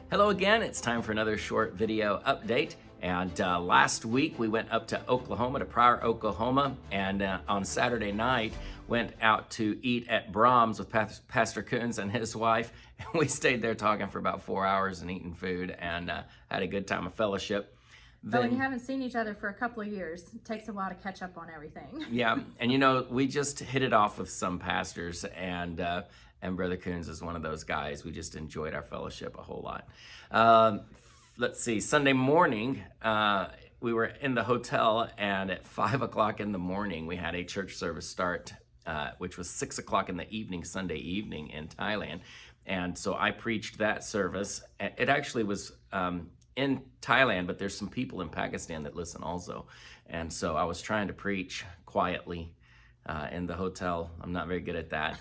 Hello again, it's time for another short video update. And last week we went up to Oklahoma, to Pryor, Oklahoma, and on Saturday night went out to eat at Brahms with Pastor Coons and his wife. And we stayed there talking for about 4 hours and eating food and had a good time of fellowship. But when you haven't seen each other for a couple of years, it takes a while to catch up on everything. Yeah, and you know, we just hit it off with some pastors, and Brother Coons is one of those guys. We just enjoyed our fellowship a whole lot. Let's see, Sunday morning, we were in the hotel, and at 5 o'clock in the morning, we had a church service start, which was 6 o'clock in the evening, Sunday evening in Thailand. And so I preached that service. It actually was in Thailand, but there's some people in Pakistan that listen also. And so I was trying to preach quietly in the hotel. I'm not very good at that.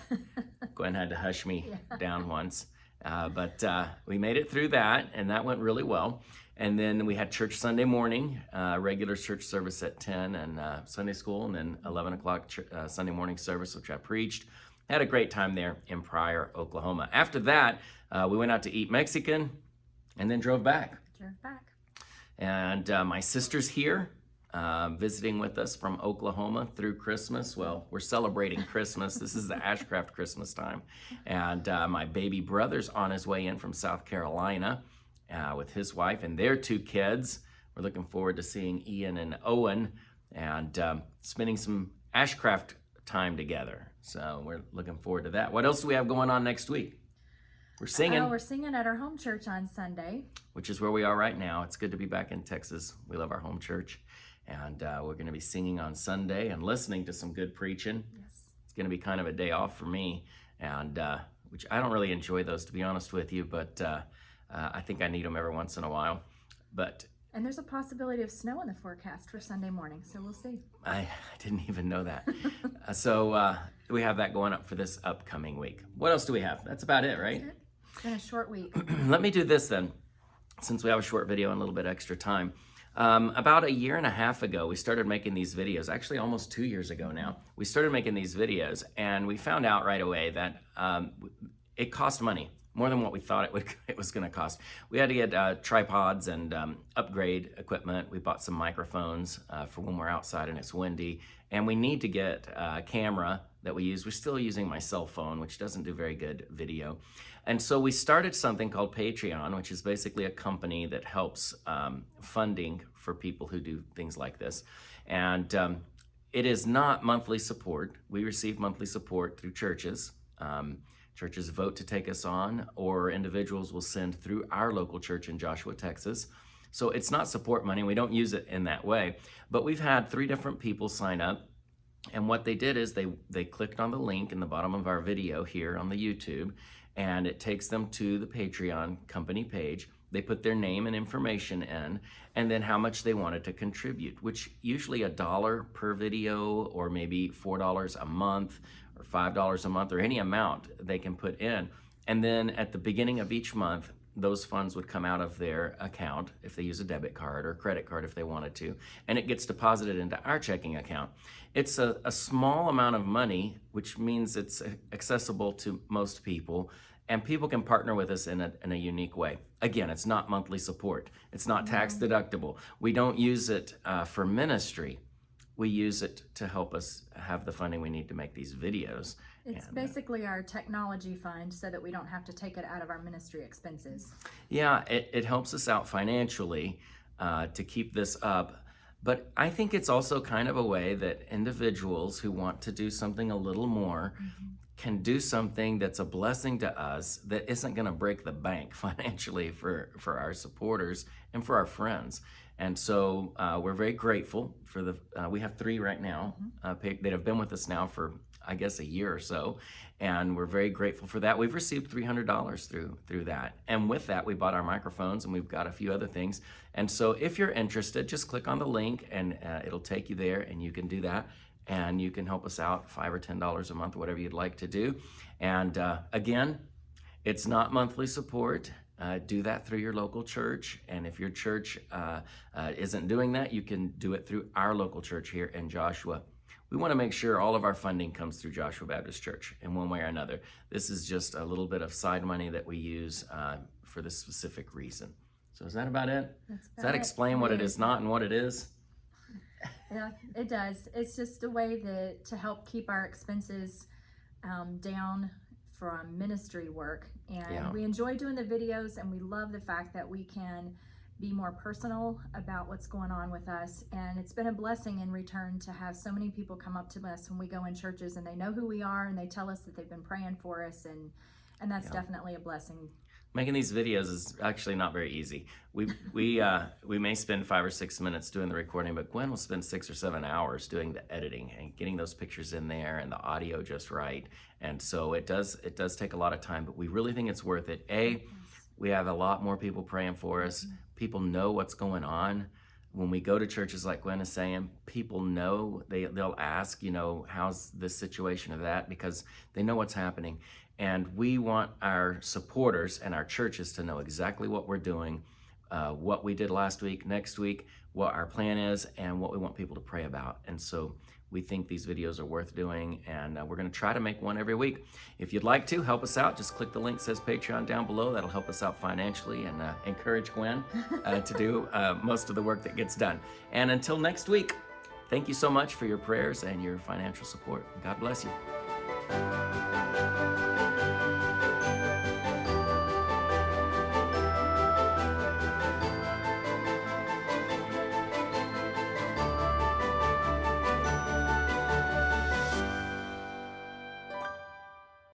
Gwen had to hush me down once. But we made it through that, and that went really well. And then we had church Sunday morning, regular church service at 10, and Sunday school, and then 11 o'clock Sunday morning service, which I preached. Had a great time there in Pryor, Oklahoma. After that, we went out to eat Mexican, and then drove back. And my sister's here, visiting with us from Oklahoma through Christmas. Well, we're celebrating Christmas. This is the Ashcraft Christmas time. And my baby brother's on his way in from South Carolina with his wife and their 2 kids. We're looking forward to seeing Ian and Owen and spending some Ashcraft time together. So we're looking forward to that. What else do we have going on next week? We're singing. We're singing at our home church on Sunday. Which is where we are right now. It's good to be back in Texas. We love our home church. And we're going to be singing on Sunday and listening to some good preaching. Yes. It's going to be kind of a day off for me, and which I don't really enjoy those, to be honest with you, but I think I need them every once in a while. And there's a possibility of snow in the forecast for Sunday morning, so we'll see. I didn't even know that. So we have that going up for this upcoming week. What else do we have? That's about it, right? That's it. It's been a short week. Let me do this then, since we have a short video and a little bit extra time. About a year and a half ago, we started making these videos, actually almost 2 years ago now. We started making these videos, and we found out right away that it cost money, more than what we thought it was going to cost. We had to get tripods and upgrade equipment. We bought some microphones for when we're outside and it's windy, and we need to get a camera that we use. We're still using my cell phone, which doesn't do very good video. And so we started something called Patreon, which is basically a company that helps funding for people who do things like this. And it is not monthly support. We receive monthly support through churches. Churches vote to take us on, or individuals will send through our local church in Joshua, Texas. So it's not support money. We don't use it in that way. But we've had 3 different people sign up. And what they did is they clicked on the link in the bottom of our video here on the YouTube, and it takes them to the Patreon company page. They put their name and information in, and then how much they wanted to contribute, which usually $1 per video, or maybe $4 a month, or $5 a month, or any amount they can put in. And then at the beginning of each month, those funds would come out of their account if they use a debit card or credit card if they wanted to, and it gets deposited into our checking account. It's a small amount of money, which means it's accessible to most people, and people can partner with us in a unique way. Again, it's not monthly support. It's not tax deductible. We don't use it for ministry. We use it to help us have the funding we need to make these videos. It's basically our technology fund so that we don't have to take it out of our ministry expenses. Yeah, it helps us out financially to keep this up. But I think it's also kind of a way that individuals who want to do something a little more can do something that's a blessing to us that isn't going to break the bank financially for our supporters and for our friends. And so we're very grateful for we have 3 right now that have been with us now for, I guess, a year or so. And we're very grateful for that. We've received $300 through that. And with that, we bought our microphones, and we've got a few other things. And so if you're interested, just click on the link, and it'll take you there, and you can do that. And you can help us out, $5 or $10 a month, whatever you'd like to do. And again, it's not monthly support. Do that through your local church. And if your church isn't doing that, you can do it through our local church here in Joshua. We want to make sure all of our funding comes through Joshua Baptist Church in one way or another. This is just a little bit of side money that we use for this specific reason. So is that about it? That's Does that explain what it is not and what it is? Yeah, it does. It's just a way to help keep our expenses down from ministry work. And we enjoy doing the videos, and we love the fact that we can be more personal about what's going on with us. And it's been a blessing in return to have so many people come up to us when we go in churches, and they know who we are, and they tell us that they've been praying for us, and that's definitely a blessing. Making these videos is actually not very easy. We may spend 5 or 6 minutes doing the recording, but Gwen will spend 6 or 7 hours doing the editing and getting those pictures in there and the audio just right. And so it does take a lot of time, but we really think it's worth it. We have a lot more people praying for us. People know what's going on. When we go to churches, like Gwen is saying, people know, they'll ask, how's this situation or that, because they know what's happening. And we want our supporters and our churches to know exactly what we're doing, what we did last week, next week, what our plan is, and what we want people to pray about. And so we think these videos are worth doing, and we're going to try to make one every week. If you'd like to help us out, just click the link that says Patreon down below. That'll help us out financially and encourage Gwen to do most of the work that gets done. And until next week, thank you so much for your prayers and your financial support. God bless you.